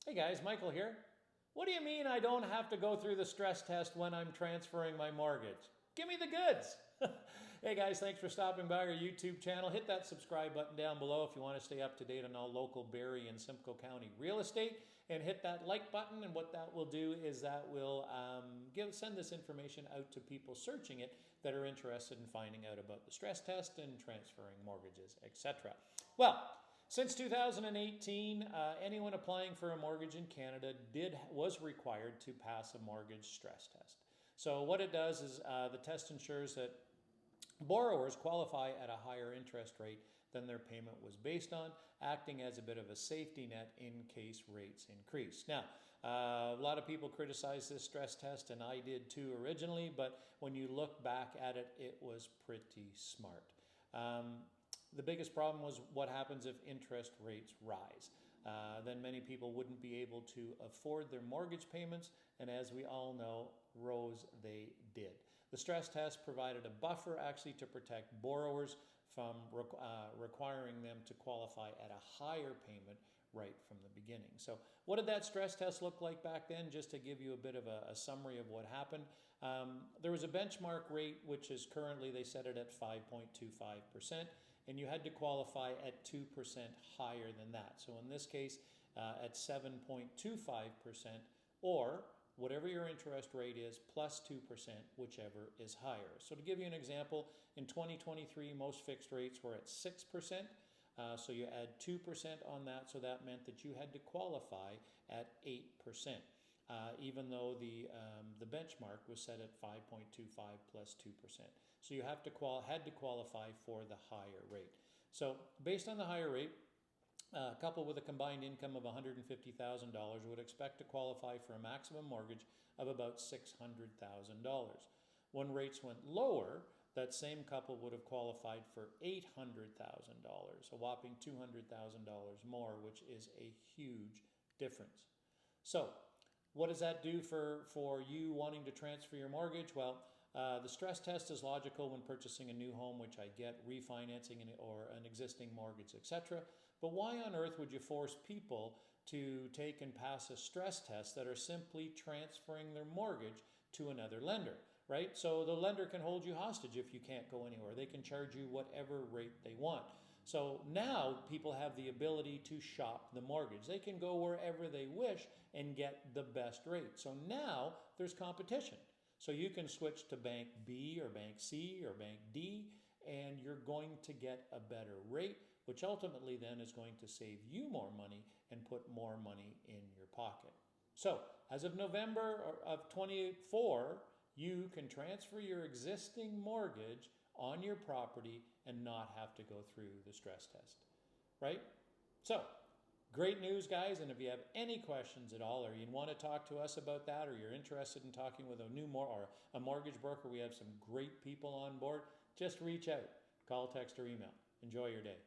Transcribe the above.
Hey guys, Michael here. What do you mean I don't have to go through the stress test when I'm transferring my mortgage? Give me the goods. Hey guys, thanks for stopping by our YouTube channel. Hit that subscribe button down below if you want to stay up to date on all local Barrie and Simcoe County real estate. And hit that like button, and what that will do is that will send this information out to people searching it that are interested in finding out about the stress test and transferring mortgages, etc. Well, since 2018, anyone applying for a mortgage in Canada was required to pass a mortgage stress test. So what it does is the test ensures that borrowers qualify at a higher interest rate than their payment was based on, acting as a bit of a safety net in case rates increase. Now, a lot of people criticize this stress test, and I did too originally, but when you look back at it, it was pretty smart. The biggest problem was what happens if interest rates rise. Then many people wouldn't be able to afford their mortgage payments, and as we all know, rose they did. The stress test provided a buffer actually to protect borrowers from requiring them to qualify at a higher payment right from the beginning. So what did that stress test look like back then? Just to give you a bit of a summary of what happened. There was a benchmark rate, which is currently, they set it at 5.25%, and you had to qualify at 2% higher than that. So in this case, at 7.25%, or whatever your interest rate is, plus 2%, whichever is higher. So to give you an example, in 2023, most fixed rates were at 6%. So you add 2% on that, so that meant that you had to qualify at 8%, even though the benchmark was set at 5.25 plus 2%. So you had to qualify for the higher rate. So based on the higher rate, a couple with a combined income of $150,000 would expect to qualify for a maximum mortgage of about $600,000. When rates went lower, that same couple would have qualified for $800,000, a whopping $200,000 more, which is a huge difference. So what does that do for you wanting to transfer your mortgage? Well, the stress test is logical when purchasing a new home, which I get, refinancing or an existing mortgage, etc. But why on earth would you force people to take and pass a stress test that are simply transferring their mortgage to another lender, right? So the lender can hold you hostage if you can't go anywhere. They can charge you whatever rate they want. So now people have the ability to shop the mortgage. They can go wherever they wish and get the best rate. So now there's competition. So you can switch to Bank B or Bank C or Bank D, and you're going to get a better rate, which ultimately then is going to save you more money and put more money in your pocket. So as of November of 24, you can transfer your existing mortgage on your property and not have to go through the stress test, right? So great news, guys, and if you have any questions at all, or you want to talk to us about that, or you're interested in talking with or a mortgage broker, we have some great people on board, just reach out, call, text, or email. Enjoy your day.